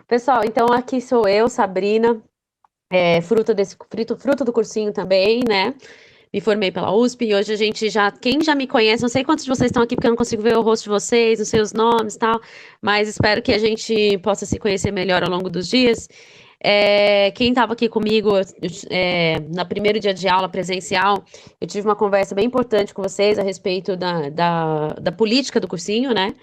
Pessoal, então aqui sou eu, Sabrina, fruto do cursinho também, né? Me formei pela USP e hoje a gente quem já me conhece, não sei quantos de vocês estão aqui porque eu não consigo ver o rosto de vocês, os seus nomes e tal, mas espero que a gente possa se conhecer melhor ao longo dos dias. Quem estava aqui comigo no primeiro dia de aula presencial, eu tive uma conversa bem importante com vocês a respeito da política do cursinho, né?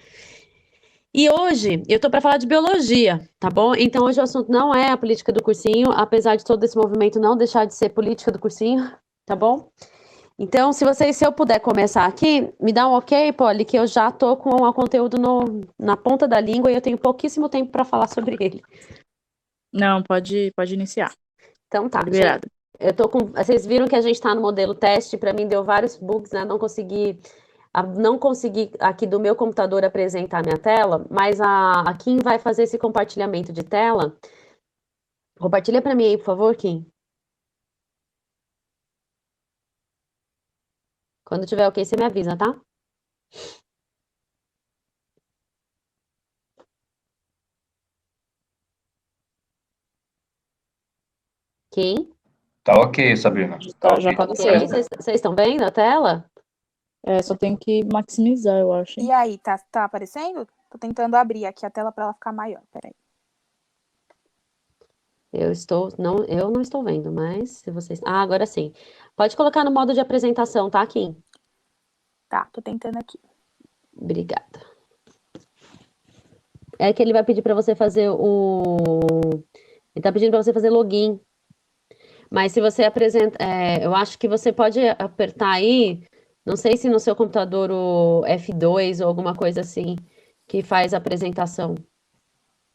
E hoje eu tô para falar de biologia, tá bom? Então hoje o assunto não é a política do cursinho, apesar de todo esse movimento não deixar de ser política do cursinho, tá bom? Então, se eu puder começar aqui, me dá um ok, Polly, que eu já tô com o conteúdo na ponta da língua e eu tenho pouquíssimo tempo para falar sobre ele. Não, pode iniciar. Então tá, Liberada. gente, vocês viram que a gente tá no modelo teste, para mim deu vários bugs, né? Não consegui aqui do meu computador apresentar minha tela, mas a Kim vai fazer esse compartilhamento de tela. Compartilha para mim aí, por favor, Kim. Quando tiver ok, você me avisa, tá? Kim? Tá ok, Sabrina. Tá Já ok. apareceu. Vocês estão vendo a tela? Só tem que maximizar, eu acho. E aí, tá aparecendo? Tô tentando abrir aqui a tela para ela ficar maior. Peraí. Eu não estou vendo, mas se vocês. Ah, agora sim. Pode colocar no modo de apresentação, tá, Kim? Tá, tô tentando aqui. Obrigada. É que ele vai pedir para você fazer Ele tá pedindo para você fazer login. Mas se você apresenta. Eu acho que você pode apertar aí. Não sei se no seu computador o F2 ou alguma coisa assim que faz a apresentação.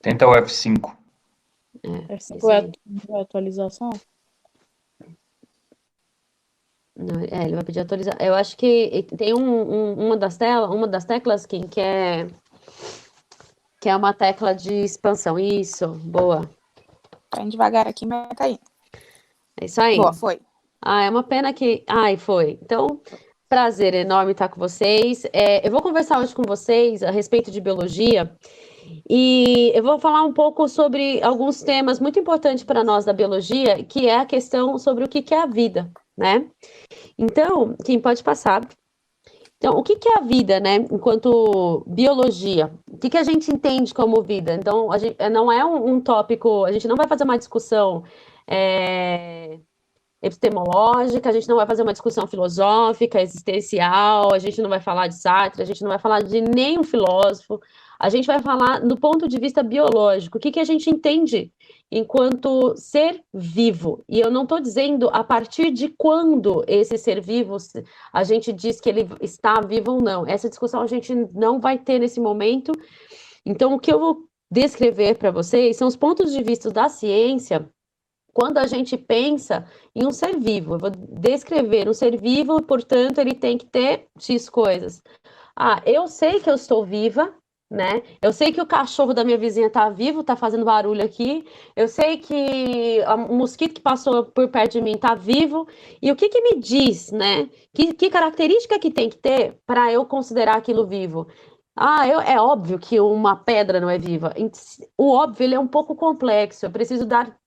Tenta o F5. Isso é a atualização? Não, ele vai pedir atualizar. Eu acho que tem uma das teclas, Kim, que é uma tecla de expansão. Isso, boa. Tá indo devagar aqui, mas tá indo. É isso aí. Boa, foi. Ah, é uma pena que. Ai, foi. Então, prazer enorme estar com vocês. Eu vou conversar hoje com vocês a respeito de biologia. E eu vou falar um pouco sobre alguns temas muito importantes para nós da biologia, que é a questão sobre o que é a vida, né? Então, quem pode passar? Então, o que é a vida, né? Enquanto biologia, o que a gente entende como vida? Então, não é um tópico, a gente não vai fazer uma discussão epistemológica, a gente não vai fazer uma discussão filosófica, existencial, a gente não vai falar de Sartre, a gente não vai falar de nenhum filósofo, a gente vai falar do ponto de vista biológico, o que a gente entende enquanto ser vivo. E eu não estou dizendo a partir de quando esse ser vivo, a gente diz que ele está vivo ou não. Essa discussão a gente não vai ter nesse momento. Então, o que eu vou descrever para vocês são os pontos de vista da ciência quando a gente pensa em um ser vivo. Eu vou descrever um ser vivo, portanto, ele tem que ter X coisas. Eu sei que eu estou viva, né? Eu sei que o cachorro da minha vizinha está vivo, está fazendo barulho aqui. Eu sei que o mosquito que passou por perto de mim está vivo. E o que me diz, né? Que característica que tem que ter para eu considerar aquilo vivo? É óbvio que uma pedra não é viva. O óbvio, ele é um pouco complexo. Eu preciso dar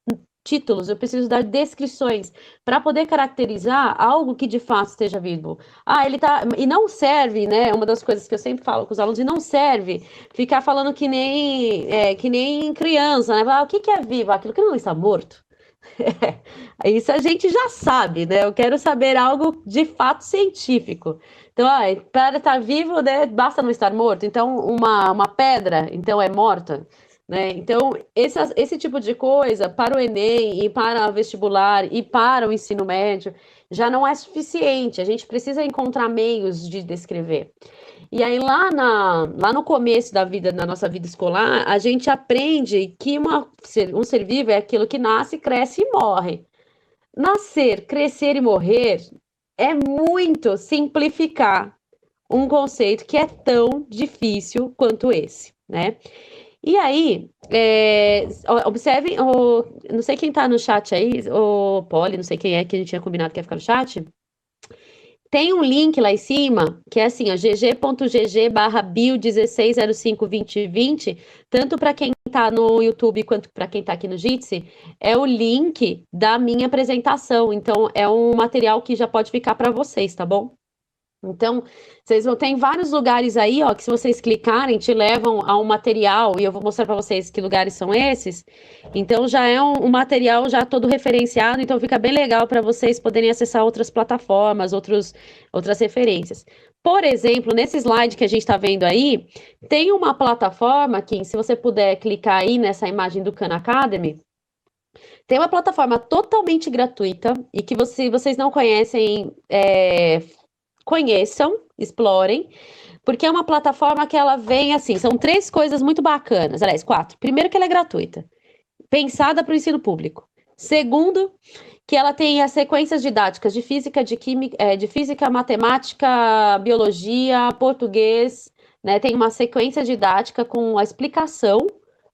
títulos, eu preciso dar descrições para poder caracterizar algo que de fato esteja vivo. Ele tá. E não serve, né? Uma das coisas que eu sempre falo com os alunos, e não serve ficar falando que nem criança, né? O que é vivo? Aquilo que não está morto. Isso a gente já sabe, né? Eu quero saber algo de fato científico. Então, para estar vivo, né, basta não estar morto. Então, uma pedra, então é morta. Né? Então, esse tipo de coisa, para o Enem e para o vestibular e para o ensino médio, já não é suficiente. A gente precisa encontrar meios de descrever. E aí, lá no começo da nossa vida escolar, a gente aprende que um ser vivo é aquilo que nasce, cresce e morre. Nascer, crescer e morrer é muito simplificar um conceito que é tão difícil quanto esse, né? E aí, observem, não sei quem tá no chat aí, o Polly, não sei quem é que a gente tinha combinado que ia ficar no chat. Tem um link lá em cima, que é assim, gg.gg/bio16052020, tanto para quem tá no YouTube quanto para quem tá aqui no Jitsi, é o link da minha apresentação. Então, é um material que já pode ficar para vocês, tá bom? Então, vocês vão ter em vários lugares aí, ó, que se vocês clicarem, te levam a um material, e eu vou mostrar para vocês que lugares são esses. Então, já é um material já todo referenciado, então fica bem legal para vocês poderem acessar outras plataformas, outras referências. Por exemplo, nesse slide que a gente está vendo aí, tem uma plataforma que, se você puder clicar aí nessa imagem do Khan Academy, tem uma plataforma totalmente gratuita e que vocês não conhecem, conheçam, explorem, porque é uma plataforma que ela vem assim, são 3 coisas muito bacanas, aliás, 4. Primeiro que ela é gratuita, pensada para o ensino público. Segundo, que ela tem as sequências didáticas de física, de física, matemática, biologia, português, né? Tem uma sequência didática com a explicação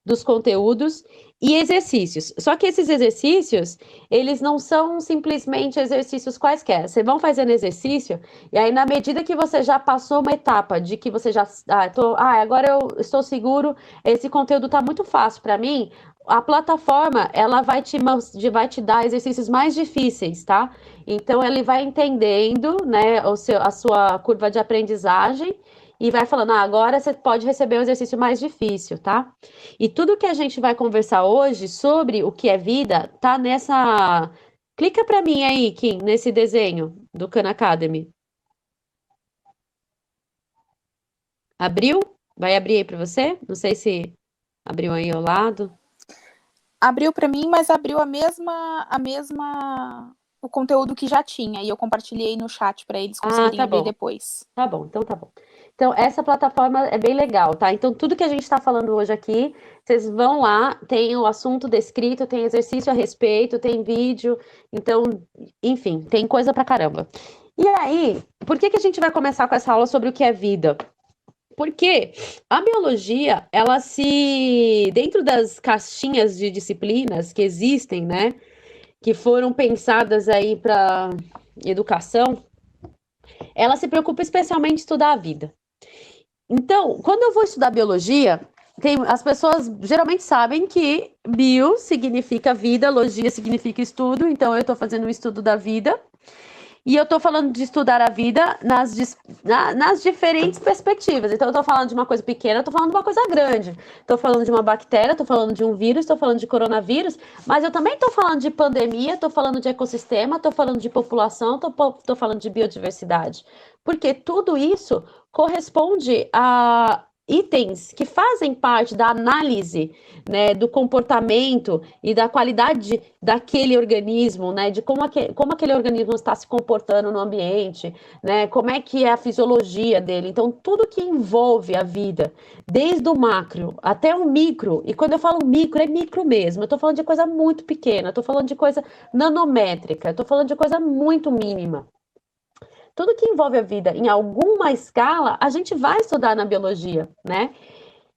dos conteúdos e exercícios. Só que esses exercícios, eles não são simplesmente exercícios quaisquer. Você vão fazendo exercício, e aí, na medida que você já passou uma etapa de que você já. Agora eu estou seguro, esse conteúdo está muito fácil para mim. A plataforma, ela vai te dar exercícios mais difíceis, tá? Então, ele vai entendendo, né, a sua curva de aprendizagem e vai falando, agora você pode receber um exercício mais difícil, tá? E tudo que a gente vai conversar hoje sobre o que é vida, tá nessa... Clica para mim aí, Kim, nesse desenho do Khan Academy. Abriu? Vai abrir aí para você? Não sei se abriu aí ao lado. Abriu para mim, mas abriu o conteúdo que já tinha, e eu compartilhei no chat para eles conseguirem abrir depois. Tá bom, então tá bom. Então, essa plataforma é bem legal, tá? Então, tudo que a gente está falando hoje aqui, vocês vão lá, tem o assunto descrito, tem exercício a respeito, tem vídeo, então, enfim, tem coisa pra caramba. E aí, por que a gente vai começar com essa aula sobre o que é vida? Porque a biologia, dentro das caixinhas de disciplinas que existem, né, que foram pensadas aí para educação, ela se preocupa especialmente em estudar a vida. Então, quando eu vou estudar biologia, as pessoas geralmente sabem que bio significa vida, logia significa estudo, então eu estou fazendo um estudo da vida. E eu estou falando de estudar a vida nas diferentes perspectivas. Então, eu estou falando de uma coisa pequena, eu estou falando de uma coisa grande. Estou falando de uma bactéria, estou falando de um vírus, estou falando de coronavírus, mas eu também estou falando de pandemia, estou falando de ecossistema, estou falando de população, estou falando de biodiversidade. Porque tudo isso corresponde a itens que fazem parte da análise, né, do comportamento e da qualidade daquele organismo, né, de como aquele organismo está se comportando no ambiente, né, como é que é a fisiologia dele. Então, tudo que envolve a vida, desde o macro até o micro, e quando eu falo micro, é micro mesmo, eu estou falando de coisa muito pequena, estou falando de coisa nanométrica, estou falando de coisa muito mínima. Tudo que envolve a vida em alguma escala, a gente vai estudar na biologia, né?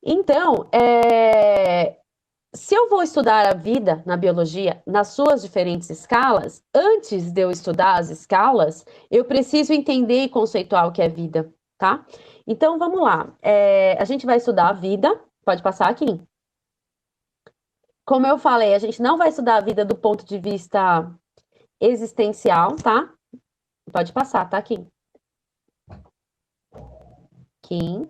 Então, se eu vou estudar a vida na biologia, nas suas diferentes escalas, antes de eu estudar as escalas, eu preciso entender e conceituar o que é vida, tá? Então, vamos lá. A gente vai estudar a vida, pode passar aqui. Como eu falei, a gente não vai estudar a vida do ponto de vista existencial, tá? Pode passar, tá, Kim? Kim?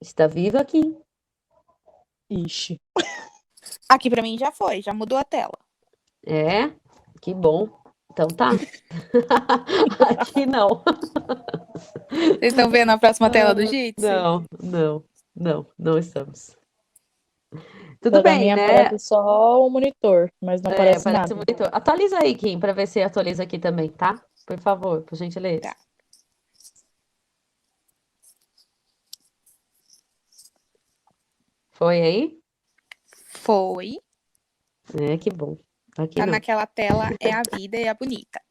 Está viva, Kim? Ixi. Aqui para mim já foi, já mudou a tela. Que bom. Então tá. Aqui não. Vocês estão vendo a próxima tela do Jitsi? Não estamos. Tudo bem, minha né? Aparece só o monitor, mas não aparece nada. O monitor. Atualiza aí, Kim, para ver se atualiza aqui também, tá? Por favor, por gentileza. Tá. Foi aí? Foi. Que bom. Aqui Tá não. naquela tela, é a vida e a bonita.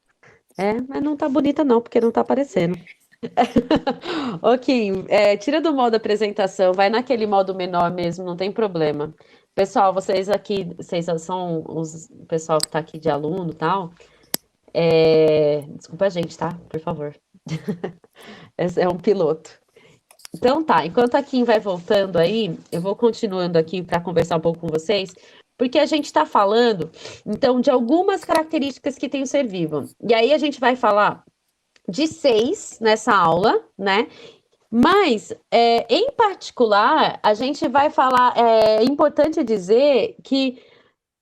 Mas não tá bonita não, porque não tá aparecendo. Ô, Kim, tira do modo apresentação, vai naquele modo menor mesmo, não tem problema. Pessoal, vocês são o pessoal que tá aqui de aluno e tal. Desculpa a gente, tá? Por favor. Esse é um piloto. Então tá, enquanto a Kim vai voltando aí, eu vou continuando aqui para conversar um pouco com vocês, porque a gente está falando, então, de algumas características que tem o ser vivo. E aí a gente vai falar de 6 nessa aula, né? Mas, em particular, a gente vai falar, é importante dizer que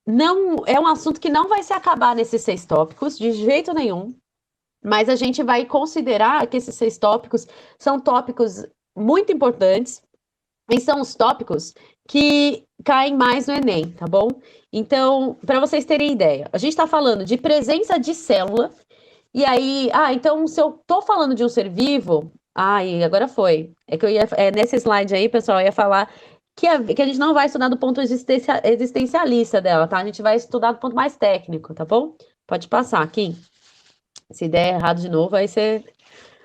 não é um assunto que não vai se acabar nesses 6 tópicos, de jeito nenhum. Mas a gente vai considerar que esses 6 tópicos são tópicos muito importantes e são os tópicos que caem mais no Enem, tá bom? Então, para vocês terem ideia, a gente está falando de presença de célula, e aí, então se eu tô falando de um ser vivo, e agora foi. É que eu ia, nesse slide aí, pessoal, eu ia falar que a gente não vai estudar do ponto existencialista dela, tá? A gente vai estudar do ponto mais técnico, tá bom? Pode passar, Kim. Se der errado de novo, aí você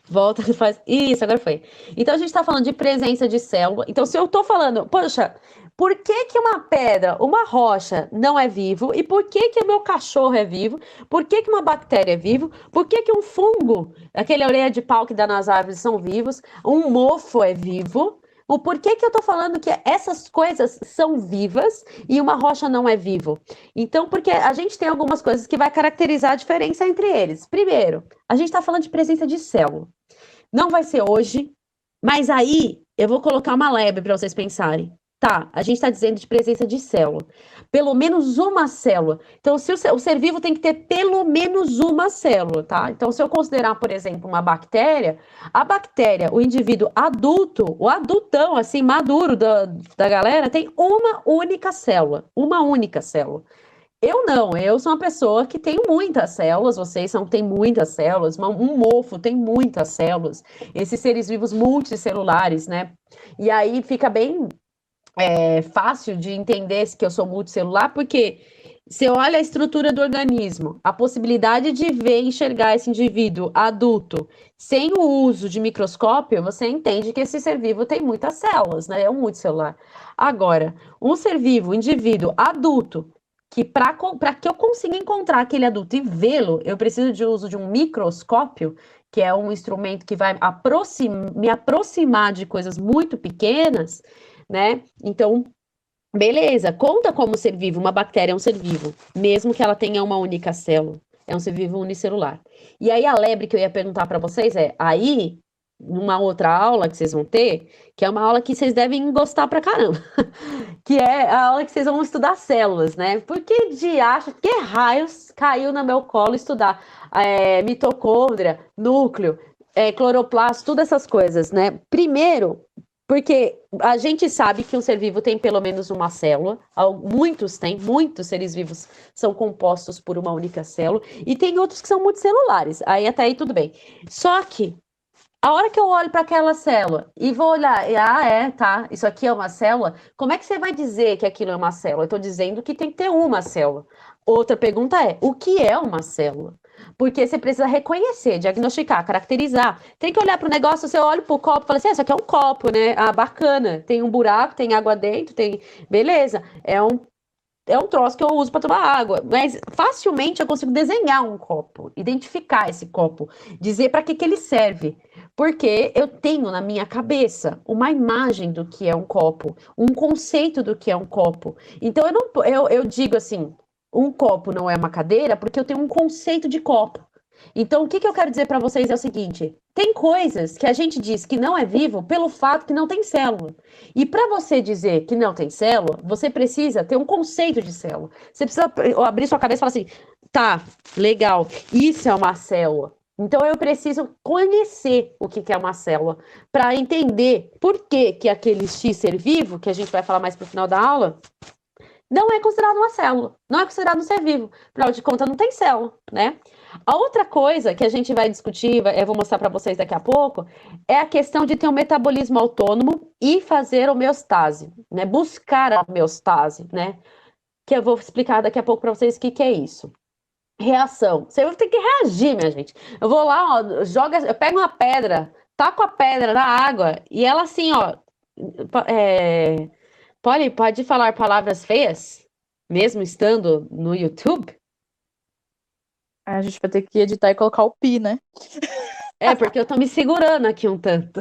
volta e faz. Isso, agora foi. Então a gente está falando de presença de célula. Então, se eu estou falando, poxa, por que que uma pedra, uma rocha não é vivo? E por que que o meu cachorro é vivo? Por que que uma bactéria é vivo? Por que que um fungo, aquele orelha de pau que dá nas árvores, são vivos? Um mofo é vivo? O porquê que eu tô falando que essas coisas são vivas e uma rocha não é vivo? Então, porque a gente tem algumas coisas que vai caracterizar a diferença entre eles. Primeiro, a gente está falando de presença de célula. Não vai ser hoje, mas aí eu vou colocar uma lebre para vocês pensarem. Tá, a gente está dizendo de presença de célula. Pelo menos uma célula. Então, se o ser vivo tem que ter pelo menos uma célula, tá? Então, se eu considerar, por exemplo, uma bactéria, a bactéria, o indivíduo adulto, o adultão, assim, maduro da galera, tem uma única célula. Uma única célula. Eu não, eu sou uma pessoa que tem muitas células, têm muitas células, um mofo tem muitas células, esses seres vivos multicelulares, né? E aí fica bem fácil de entender que eu sou multicelular, porque você olha a estrutura do organismo, a possibilidade de ver e enxergar esse indivíduo adulto sem o uso de microscópio, você entende que esse ser vivo tem muitas células, né? É um multicelular. Agora, um ser vivo, indivíduo adulto, que para que eu consiga encontrar aquele adulto e vê-lo, eu preciso de uso de um microscópio, que é um instrumento que vai me aproximar de coisas muito pequenas, né? Então, beleza, conta como ser vivo. Uma bactéria é um ser vivo, mesmo que ela tenha uma única célula. É um ser vivo unicelular. E aí a lebre que eu ia perguntar para vocês aí, numa outra aula que vocês vão ter, que é uma aula que vocês devem gostar pra caramba, que é a aula que vocês vão estudar células, né? Que raios caiu no meu colo estudar mitocôndria, núcleo, cloroplasto, todas essas coisas, né? Primeiro, porque a gente sabe que um ser vivo tem pelo menos uma célula, muitos seres vivos são compostos por uma única célula, e tem outros que são multicelulares, aí até aí tudo bem. Só que a hora que eu olho para aquela célula e vou olhar, tá, isso aqui é uma célula, como é que você vai dizer que aquilo é uma célula? Eu estou dizendo que tem que ter uma célula. Outra pergunta é, o que é uma célula? Porque você precisa reconhecer, diagnosticar, caracterizar. Tem que olhar para o negócio, você olha para o copo e fala assim, isso aqui é um copo, né? Bacana, tem um buraco, tem água dentro, beleza, é um troço que eu uso para tomar água, mas facilmente eu consigo desenhar um copo, identificar esse copo, dizer para que ele serve, porque eu tenho na minha cabeça uma imagem do que é um copo, um conceito do que é um copo. Então eu digo assim, um copo não é uma cadeira porque eu tenho um conceito de copo. Então, o que eu quero dizer para vocês é o seguinte: tem coisas que a gente diz que não é vivo pelo fato que não tem célula. E para você dizer que não tem célula, você precisa ter um conceito de célula. Você precisa abrir sua cabeça e falar assim: tá, legal, isso é uma célula. Então, eu preciso conhecer o que é uma célula para entender por que aquele X ser vivo, que a gente vai falar mais pro final da aula, não é considerado uma célula, não é considerado um ser vivo. Afinal de contas, não tem célula, né? A outra coisa que a gente vai discutir, eu vou mostrar para vocês daqui a pouco, é a questão de ter um metabolismo autônomo e fazer homeostase, né? Buscar a homeostase, né? Que eu vou explicar daqui a pouco para vocês o que é isso. Reação. Você vai ter que reagir, minha gente. Eu vou lá, eu pego uma pedra, taco a pedra na água e ela assim, pode falar palavras feias, mesmo estando no YouTube? A gente vai ter que editar e colocar o pi, né? Porque eu tô me segurando aqui um tanto.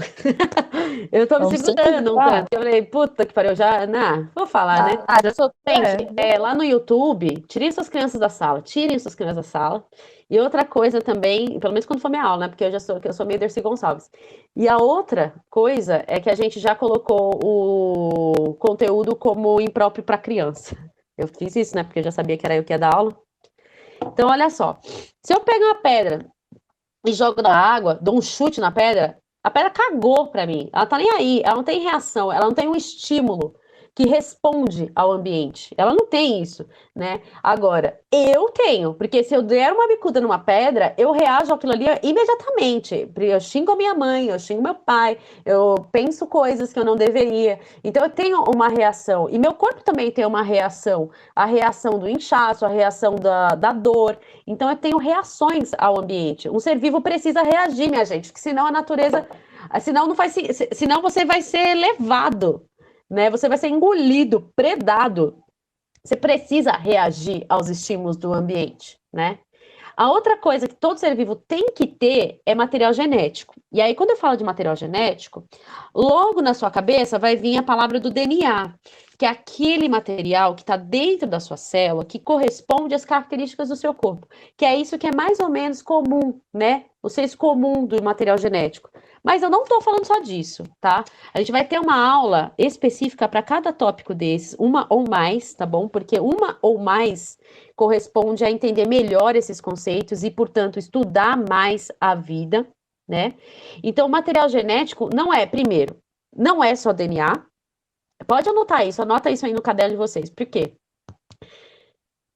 Eu tô me Vamos segurando um simplificar. tanto. Eu falei, puta que pariu, já. Não, vou falar, né? Ah, já sou. Gente, lá no YouTube, tirem suas crianças da sala, tirem suas crianças da sala. E outra coisa também, pelo menos quando for minha aula, né? Porque eu sou meio Dercy Gonçalves. E a outra coisa é que a gente já colocou o conteúdo como impróprio para criança. Eu fiz isso, né? Porque eu já sabia que era eu que ia dar aula. Então, olha só. Se eu pego uma pedra e jogo na água, dou um chute na pedra, a pedra cagou pra mim. Ela tá nem aí, ela não tem reação, ela não tem um estímulo que responde ao ambiente. Ela não tem isso, né? Agora, eu tenho, porque se eu der uma bicuda numa pedra, eu reajo àquilo ali imediatamente. Eu xingo a minha mãe, eu xingo meu pai, eu penso coisas que eu não deveria. Então eu tenho uma reação. E meu corpo também tem uma reação. A reação do inchaço, a reação da dor. Então eu tenho reações ao ambiente. Um ser vivo precisa reagir, minha gente, porque senão a natureza, senão não faz, senão você vai ser levado, né? Você vai ser engolido, predado. Você precisa reagir aos estímulos do ambiente, né? A outra coisa que todo ser vivo tem que ter é material genético. E aí, quando eu falo de material genético, logo na sua cabeça vai vir a palavra do DNA, que é aquele material que está dentro da sua célula, que corresponde às características do seu corpo. Que é isso que é mais ou menos comum, né? O senso comum do material genético. Mas eu não estou falando só disso, tá? A gente vai ter uma aula específica para cada tópico desses, uma ou mais, tá bom? Porque uma ou mais corresponde a entender melhor esses conceitos e, portanto, estudar mais a vida, né? Então, o material genético não é, primeiro, não é só DNA. Pode anotar isso, anota isso aí no caderno de vocês. Por quê?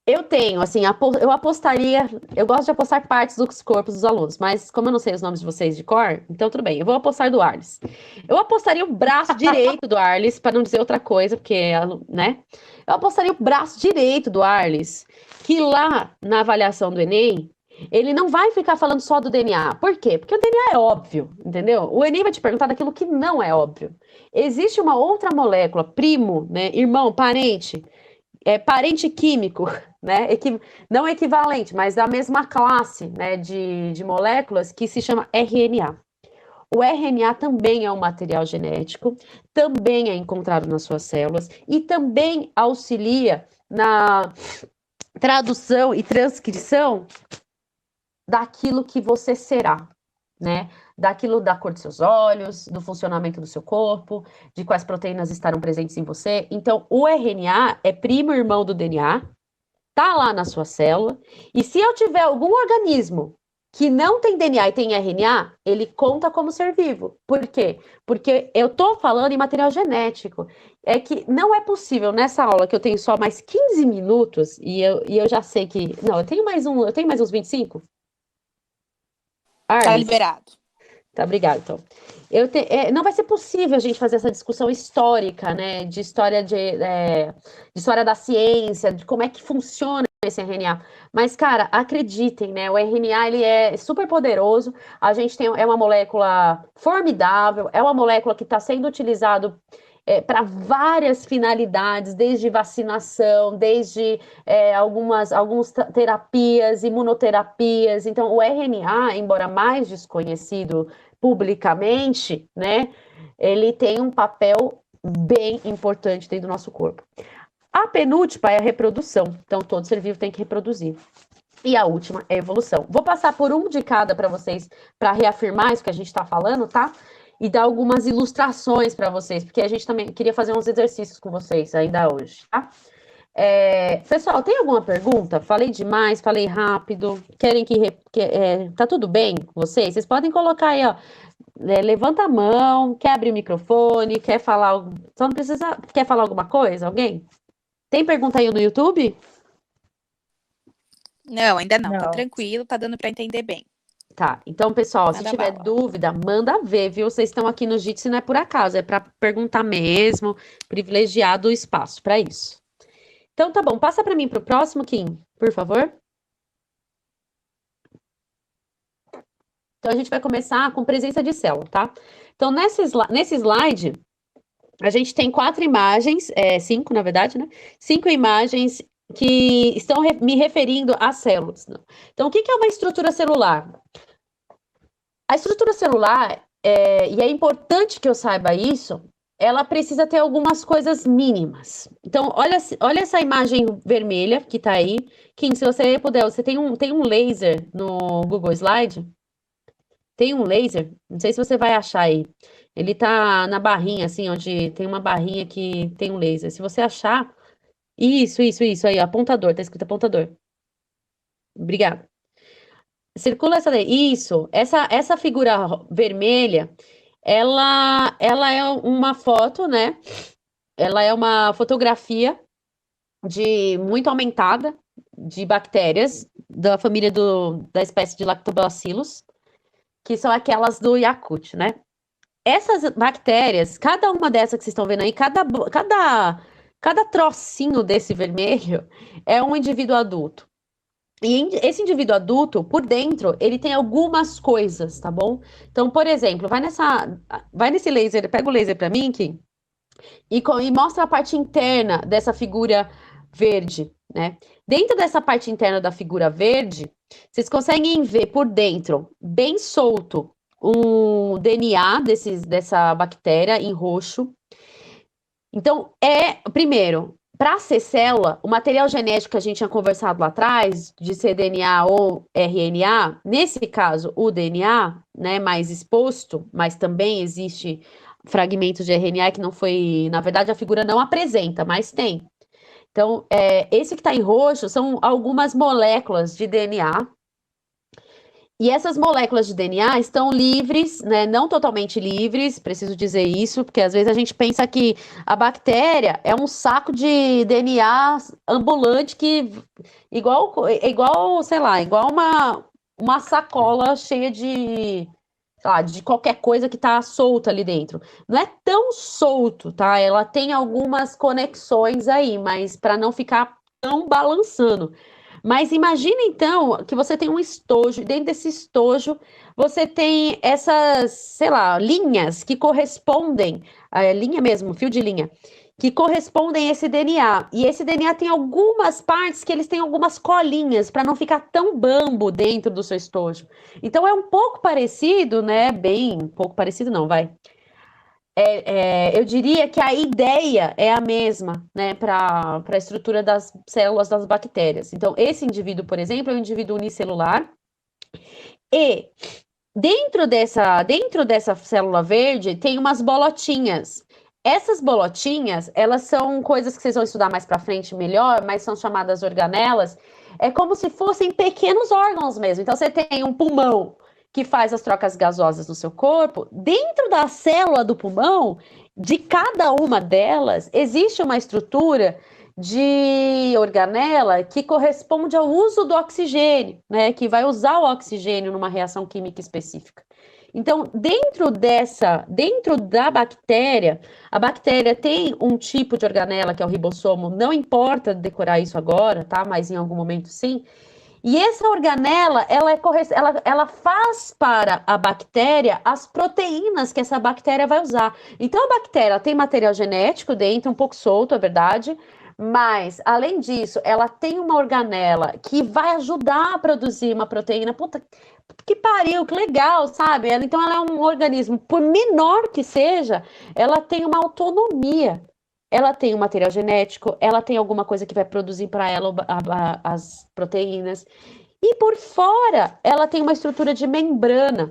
Eu tenho, assim, eu apostaria, eu gosto de apostar partes dos corpos dos alunos, mas como eu não sei os nomes de vocês de cor, então tudo bem, eu vou apostar do Arles. Eu apostaria o braço direito do Arles, para não dizer outra coisa, porque, né? Eu apostaria o braço direito do Arles, que lá na avaliação do Enem, ele não vai ficar falando só do DNA. Por quê? Porque o DNA é óbvio, entendeu? O Enem vai te perguntar daquilo que não é óbvio. Existe uma outra molécula, primo, né, irmão, parente, parente químico, né? Não equivalente, mas da mesma classe, né, de moléculas, que se chama RNA. O RNA também é um material genético, também é encontrado nas suas células e também auxilia na tradução e transcrição daquilo que você será, né? Daquilo da cor dos seus olhos, do funcionamento do seu corpo, de quais proteínas estarão presentes em você. Então, o RNA é primo irmão do DNA, tá lá na sua célula, e se eu tiver algum organismo que não tem DNA e tem RNA, ele conta como ser vivo. Por quê? Porque eu tô falando em material genético. É que não é possível nessa aula que eu tenho só mais 15 minutos, e eu já sei que. Não, eu tenho mais uns 25. Tá Arles, liberado. tá, obrigada, então. Não vai ser possível a gente fazer essa discussão histórica, né? De história da ciência, de como é que funciona esse RNA. Mas, cara, acreditem, né? O RNA, ele é super poderoso. A gente é uma molécula formidável, é uma molécula que está sendo utilizado para várias finalidades, desde vacinação, desde algumas terapias, imunoterapias. Então, o RNA, embora mais desconhecido publicamente, né, ele tem um papel bem importante dentro do nosso corpo. A penúltima é a reprodução. Então, todo ser vivo tem que reproduzir. E a última é a evolução. Vou passar por um de cada para vocês, para reafirmar isso que a gente está falando, tá? E dar algumas ilustrações para vocês, porque a gente também queria fazer uns exercícios com vocês ainda hoje, tá? Pessoal, tem alguma pergunta? Falei demais, falei rápido. Querem tá tudo bem com vocês? Vocês podem colocar aí, ó. Levanta a mão, quer abrir o microfone, quer falar. Só não precisa. Quer falar alguma coisa? Alguém? Tem pergunta aí no YouTube? Não, ainda não. Tá Não. tranquilo, tá dando para entender bem. Tá, então, pessoal, se Manda tiver bala. dúvida, manda ver, viu? Vocês estão aqui no Jitsi, não é por acaso, é para perguntar mesmo, privilegiado o espaço para isso. Então, tá bom, passa para mim pro próximo, Kim, por favor. Então, a gente vai começar com presença de célula, tá? Então, nesse slide, a gente tem 4 imagens, 5, na verdade, né? 5 imagens que estão me referindo às células. Então, o que é uma estrutura celular? A estrutura celular e é importante que eu saiba isso, ela precisa ter algumas coisas mínimas. Então, olha essa imagem vermelha que tá aí. Kim, se você puder, você tem um laser no Google Slide? Tem um laser, não sei se você vai achar aí. Ele tá na barrinha, assim, onde tem uma barrinha que tem um laser. Se você achar, isso aí, apontador, tá escrito apontador. Obrigada. Circula essa daí. Isso, essa figura vermelha, ela é uma foto, né? Ela é uma fotografia de muito aumentada de bactérias da família da espécie de Lactobacillus, que são aquelas do Yakult, né? Essas bactérias, cada uma dessas que vocês estão vendo aí, cada trocinho desse vermelho é um indivíduo adulto. E esse indivíduo adulto, por dentro, ele tem algumas coisas, tá bom? Então, por exemplo, vai nesse laser, pega o laser para mim, Kim, e mostra a parte interna dessa figura verde, né? Dentro dessa parte interna da figura verde, vocês conseguem ver por dentro, bem solto, um DNA dessa bactéria em roxo. Então, primeiro, para ser célula, o material genético que a gente tinha conversado lá atrás, de ser DNA ou RNA, nesse caso, o DNA, né, mais exposto, mas também existe fragmentos de RNA que não foi, na verdade, a figura não apresenta, mas tem. Então, esse que está em roxo são algumas moléculas de DNA. E essas moléculas de DNA estão livres, né? Não totalmente livres, preciso dizer isso, porque às vezes a gente pensa que a bactéria é um saco de DNA ambulante que igual, sei lá, igual uma sacola cheia de, sei lá, de qualquer coisa que está solta ali dentro. Não é tão solto, tá? Ela tem algumas conexões aí, mas para não ficar tão balançando. Mas imagina então que você tem um estojo, e dentro desse estojo você tem essas, sei lá, linhas que correspondem, linha mesmo, fio de linha, que correspondem a esse DNA. E esse DNA tem algumas partes que eles têm algumas colinhas para não ficar tão bambo dentro do seu estojo. Então é um pouco parecido, né? Bem, um pouco parecido não, vai. Eu diria que a ideia é a mesma, né, para a estrutura das células das bactérias. Então, esse indivíduo, por exemplo, é um indivíduo unicelular. E dentro dessa célula verde tem umas bolotinhas. Essas bolotinhas, elas são coisas que vocês vão estudar mais para frente melhor, mas são chamadas organelas. É como se fossem pequenos órgãos mesmo. Então, você tem um pulmão que faz as trocas gasosas no seu corpo. Dentro da célula do pulmão, de cada uma delas, existe uma estrutura de organela que corresponde ao uso do oxigênio, né? Que vai usar o oxigênio numa reação química específica. Então, dentro da bactéria, a bactéria tem um tipo de organela que é o ribossomo, não importa decorar isso agora, tá? Mas em algum momento sim. E essa organela, ela faz para a bactéria as proteínas que essa bactéria vai usar. Então, a bactéria tem material genético dentro, um pouco solto, é verdade, mas, além disso, ela tem uma organela que vai ajudar a produzir uma proteína. Puta, que pariu, que legal, sabe? Então, ela é um organismo, por menor que seja, ela tem uma autonomia. Ela tem um material genético, ela tem alguma coisa que vai produzir para ela as proteínas. E por fora, ela tem uma estrutura de membrana.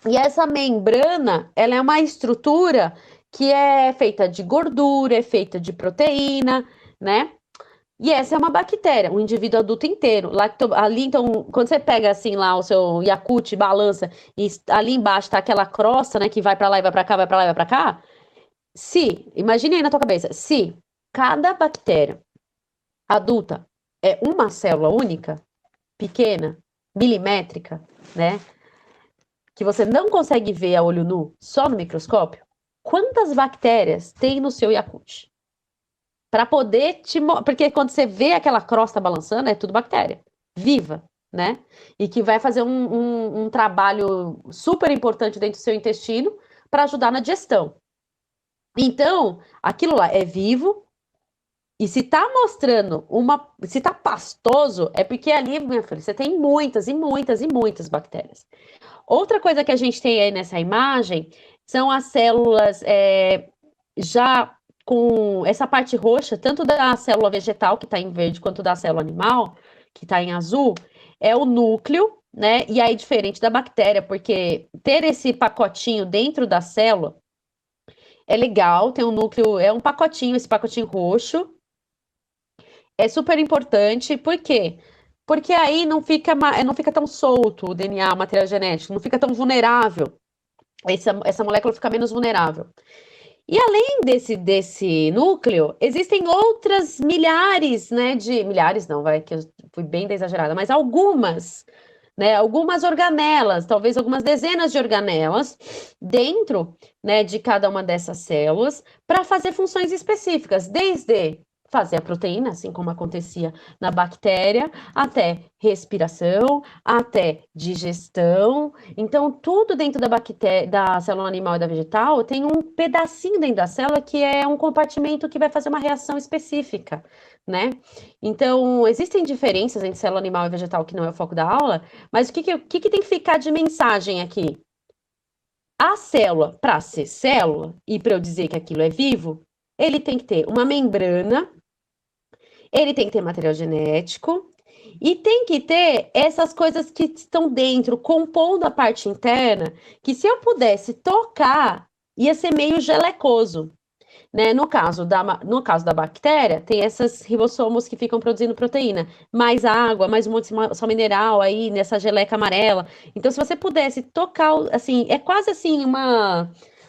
E essa membrana, ela é uma estrutura que é feita de gordura, é feita de proteína, né? E essa é uma bactéria, um indivíduo adulto inteiro. Ali, então, quando você pega assim lá o seu Yakult, balança, e ali embaixo tá aquela crosta, né, que vai para lá e vai para cá, vai para lá e vai para cá. Imagine aí na tua cabeça, se cada bactéria adulta é uma célula única, pequena, milimétrica, né? Que você não consegue ver a olho nu, só no microscópio, quantas bactérias tem no seu Yakult? Para poder porque quando você vê aquela crosta balançando, é tudo bactéria, viva, né? E que vai fazer um trabalho super importante dentro do seu intestino para ajudar na digestão. Então, aquilo lá é vivo E se tá mostrando se tá pastoso, é porque ali, minha filha, você tem muitas e muitas e muitas bactérias. Outra coisa que a gente tem aí nessa imagem são as células já com essa parte roxa, tanto da célula vegetal, que está em verde, quanto da célula animal, que está em azul, é o núcleo, né? E aí, diferente da bactéria, porque ter esse pacotinho dentro da célula é legal, tem um núcleo, é um pacotinho, esse pacotinho roxo, é super importante, por quê? Porque aí não fica tão solto o DNA, o material genético, não fica tão vulnerável. Essa molécula fica menos vulnerável. E além desse núcleo, existem outras milhares, né, milhares não, vai, que eu fui bem exagerada, mas algumas, né, algumas organelas, talvez algumas dezenas de organelas dentro, né, de cada uma dessas células para fazer funções específicas, desde fazer a proteína, assim como acontecia na bactéria, até respiração, até digestão. Então, tudo dentro da bactéria, da célula animal e da vegetal tem um pedacinho dentro da célula que é um compartimento que vai fazer uma reação específica, né? Então, existem diferenças entre célula animal e vegetal, que não é o foco da aula, mas o que tem que ficar de mensagem aqui? A célula, para ser célula, e para eu dizer que aquilo é vivo, ele tem que ter uma membrana, ele tem que ter material genético e tem que ter essas coisas que estão dentro, compondo a parte interna, que se eu pudesse tocar, ia ser meio gelecoso, né? No caso da bactéria, tem esses ribossomos que ficam produzindo proteína, mais água, mais um monte de sal mineral aí nessa geleca amarela. Então, se você pudesse tocar, assim, é quase assim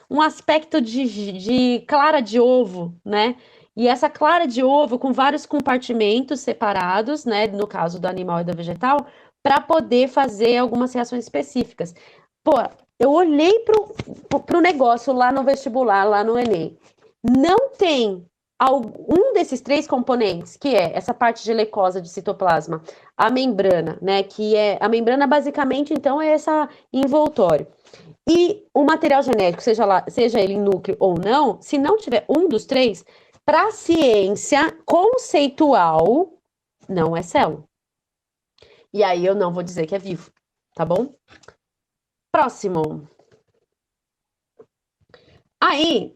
um aspecto de clara de ovo, né? E essa clara de ovo com vários compartimentos separados, né, no caso do animal e do vegetal, para poder fazer algumas reações específicas. Pô, eu olhei pro negócio lá no vestibular, lá no Enem. Não tem algum desses três componentes, que é essa parte gelecosa de citoplasma, a membrana, né, que é a membrana basicamente, então, é essa envoltório. E o material genético, seja ele em núcleo ou não, se não tiver um dos três, para a ciência conceitual, não é célula. E aí eu não vou dizer que é vivo, tá bom? Próximo. Aí,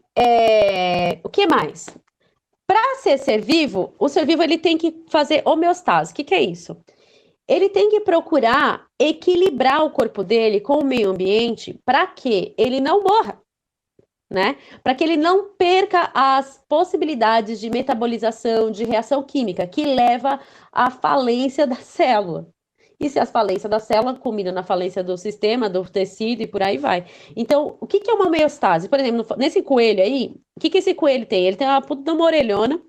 o que mais? Para ser vivo, o ser vivo ele tem que fazer homeostase. O que é isso? Ele tem que procurar equilibrar o corpo dele com o meio ambiente para que ele não morra, né? Para que ele não perca as possibilidades de metabolização, de reação química, que leva à falência da célula. E se as falências da célula culminam na falência do sistema, do tecido e por aí vai. Então, o que é uma homeostase? Por exemplo, nesse coelho aí, o que esse coelho tem? Ele tem uma puta de uma orelhona,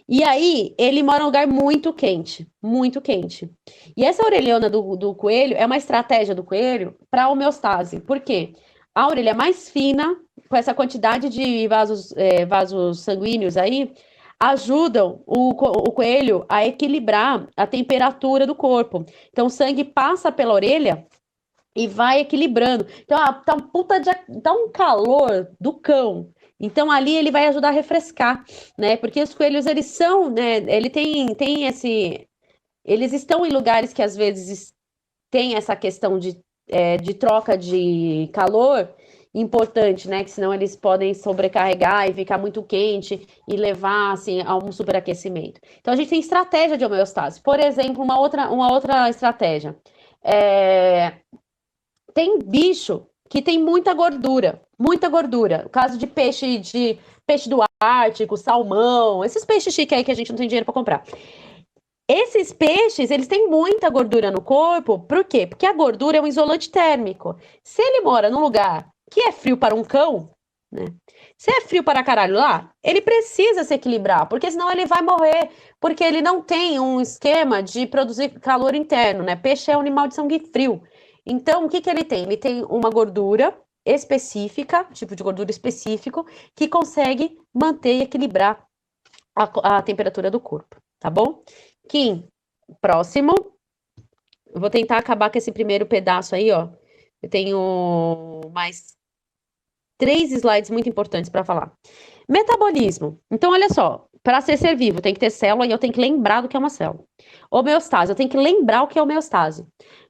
e aí ele mora em um lugar muito quente, muito quente. E essa orelhona do coelho é uma estratégia do coelho para homeostase. Por quê? A orelha é mais fina, com essa quantidade de vasos sanguíneos aí, ajudam o coelho a equilibrar a temperatura do corpo. Então, o sangue passa pela orelha e vai equilibrando. Então, tá um calor do cão. Então, ali ele vai ajudar a refrescar, né? Porque os coelhos, eles são, né? Ele tem esse... Eles estão em lugares que, às vezes, tem essa questão de troca de calor importante, né? Que senão eles podem sobrecarregar e ficar muito quente e levar, assim, a um superaquecimento. Então, a gente tem estratégia de homeostase. Por exemplo, uma outra estratégia. Tem bicho que tem muita gordura, muita gordura. O caso de peixe do Ártico, salmão, esses peixes chiques aí que a gente não tem dinheiro para comprar. Esses peixes, eles têm muita gordura no corpo, por quê? Porque a gordura é um isolante térmico. Se ele mora num lugar que é frio para um cão, né? Se é frio para caralho lá, ele precisa se equilibrar, porque senão ele vai morrer, porque ele não tem um esquema de produzir calor interno, né? Peixe é um animal de sangue frio. Então, o que ele tem? Ele tem uma gordura específica, tipo de gordura específico, que consegue manter e equilibrar a temperatura do corpo, tá bom? Kim, próximo. Eu vou tentar acabar com esse primeiro pedaço aí, ó. Eu tenho mais 3 slides muito importantes para falar. Metabolismo. Então, olha só. para ser ser vivo, tem que ter célula e eu tenho que lembrar do que é uma célula. Homeostase, eu tenho que lembrar o que é homeostase.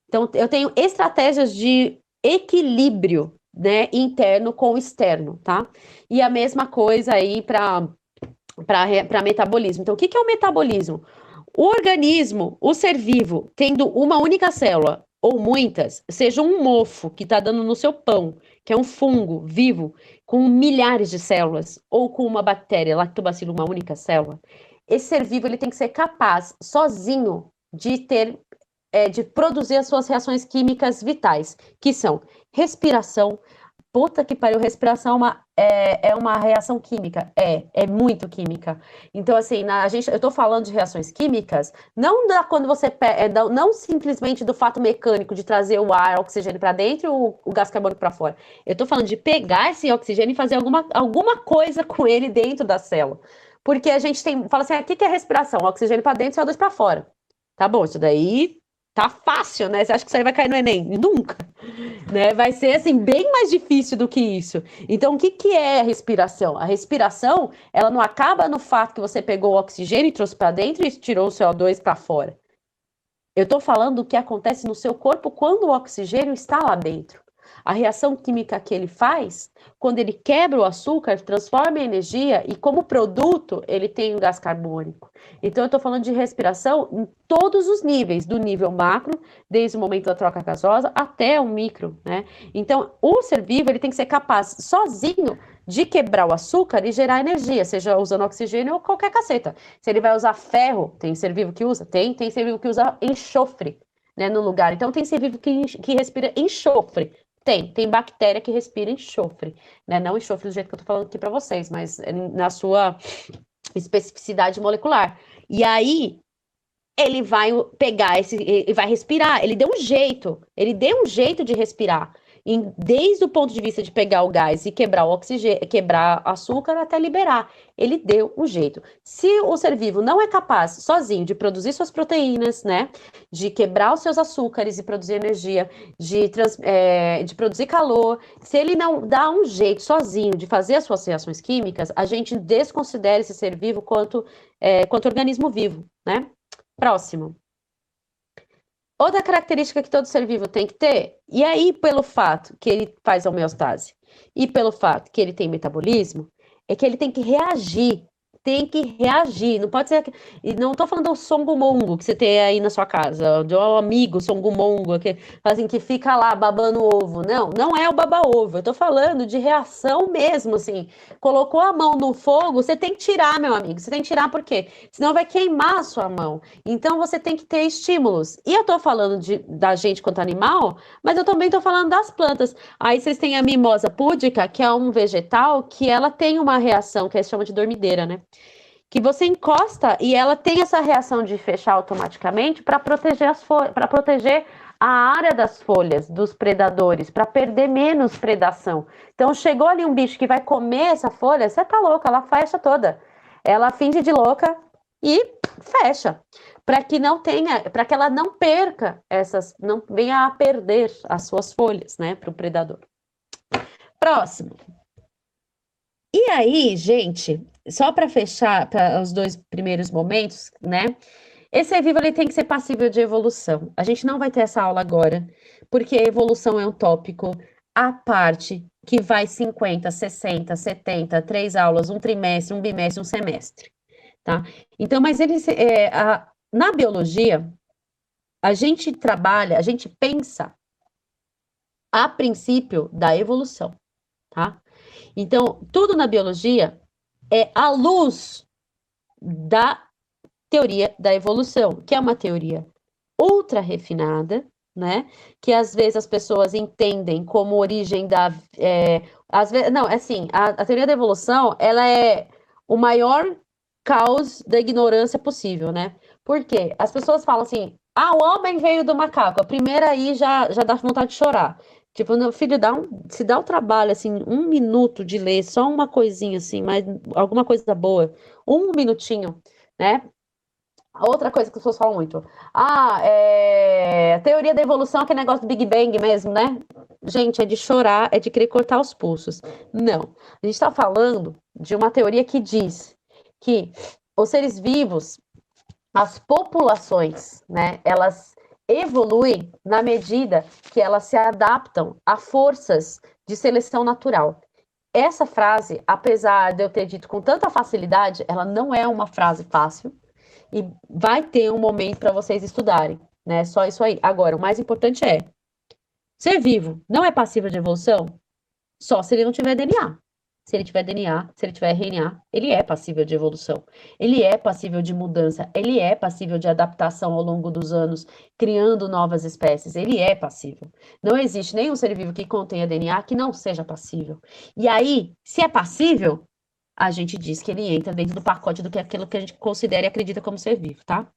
Então, eu tenho estratégias de equilíbrio, né, interno com externo, tá? E a mesma coisa aí para metabolismo. Então, o que é o metabolismo? O organismo, o ser vivo, tendo uma única célula ou muitas, seja um mofo que está dando no seu pão, que é um fungo vivo com milhares de células, ou com uma bactéria, lactobacillus, uma única célula, esse ser vivo ele tem que ser capaz, sozinho, de produzir as suas reações químicas vitais, que são respiração. Puta que pariu, respiração é uma reação química. É muito química. Então, assim, eu tô falando de reações químicas, quando você não simplesmente do fato mecânico de trazer o ar, o oxigênio para dentro e o gás carbônico para fora. Eu tô falando de pegar esse oxigênio e fazer alguma coisa com ele dentro da célula. Porque a gente fala assim, o que é respiração? Oxigênio para dentro e CO2 para fora. Tá bom, isso daí tá fácil, né? Você acha que isso aí vai cair no Enem? Nunca. Né? Vai ser assim bem mais difícil do que isso. Então, o que é a respiração? A respiração, ela não acaba no fato que você pegou o oxigênio e trouxe para dentro e tirou o CO2 para fora. Eu estou falando do que acontece no seu corpo quando o oxigênio está lá dentro. A reação química que ele faz, quando ele quebra o açúcar, transforma em energia e como produto ele tem o gás carbônico. Então eu estou falando de respiração em todos os níveis, do nível macro, desde o momento da troca gasosa até o micro, né? Então o ser vivo ele tem que ser capaz sozinho de quebrar o açúcar e gerar energia, seja usando oxigênio ou qualquer caceta. Se ele vai usar ferro, tem ser vivo que usa? Tem ser vivo que usa enxofre, né, no lugar. Então tem ser vivo que respira enxofre. Tem bactéria que respira enxofre, né? Não enxofre do jeito que eu tô falando aqui para vocês, mas na sua especificidade molecular. E aí, ele vai pegar ele vai respirar, ele deu um jeito de respirar. Desde o ponto de vista de pegar o gás e quebrar o oxigênio, quebrar açúcar até liberar. Ele deu um jeito. Se o ser vivo não é capaz, sozinho, de produzir suas proteínas, né? De quebrar os seus açúcares e produzir energia, de produzir calor, se ele não dá um jeito sozinho de fazer as suas reações químicas, a gente desconsidera esse ser vivo quanto organismo vivo, né? Próximo. Outra característica que todo ser vivo tem que ter, e aí pelo fato que ele faz homeostase e pelo fato que ele tem metabolismo, é que ele tem que reagir, não pode ser, e não tô falando do songo-mongo que você tem aí na sua casa, do amigo songo-mongo, que fica lá babando ovo, não é o baba-ovo, eu tô falando de reação mesmo, assim, colocou a mão no fogo, você tem que tirar, meu amigo, você tem que tirar por quê? Senão vai queimar a sua mão, então você tem que ter estímulos, e eu tô falando da gente quanto animal, mas eu também tô falando das plantas, aí vocês têm a mimosa púdica, que é um vegetal que ela tem uma reação, que se chama de dormideira, né? Que você encosta e ela tem essa reação de fechar automaticamente para proteger a área das folhas dos predadores, para perder menos predação. Então chegou ali um bicho que vai comer essa folha, você tá louca, ela fecha toda. Ela finge de louca e fecha, para que ela não perca não venha a perder as suas folhas, né, para o predador. Próximo. E aí, gente, só para fechar para os dois primeiros momentos, né? Esse ser vivo ele tem que ser passível de evolução. A gente não vai ter essa aula agora, porque a evolução é um tópico à parte que vai 50, 60, 70, 3 aulas, um trimestre, um bimestre, um semestre, tá? Então, mas na biologia, a gente pensa a princípio da evolução, tá? Então, tudo na biologia é à luz da teoria da evolução, que é uma teoria ultra refinada, né? Que às vezes as pessoas entendem como origem às vezes, não, assim, a teoria da evolução, ela é o maior caos da ignorância possível, né? Porque as pessoas falam assim, o homem veio do macaco, a primeira aí já dá vontade de chorar. Tipo, meu filho, se dá o trabalho, assim, 1 minuto de ler, só uma coisinha, assim, mas alguma coisa boa, 1 minutinho, né? Outra coisa que as pessoas falam muito, a teoria da evolução, aquele negócio do Big Bang mesmo, né? Gente, é de chorar, é de querer cortar os pulsos. Não, a gente está falando de uma teoria que diz que os seres vivos, as populações, né, elas evoluem na medida que elas se adaptam a forças de seleção natural. Essa frase, apesar de eu ter dito com tanta facilidade, ela não é uma frase fácil e vai ter um momento para vocês estudarem, né? Só isso aí. Agora, o mais importante é: ser vivo não é passível de evolução? Só se ele não tiver DNA. Se ele tiver DNA, se ele tiver RNA, ele é passível de evolução. Ele é passível de mudança. Ele é passível de adaptação ao longo dos anos, criando novas espécies. Ele é passível. Não existe nenhum ser vivo que contenha DNA que não seja passível. E aí, se é passível, a gente diz que ele entra dentro do pacote do que é aquilo que a gente considera e acredita como ser vivo, tá?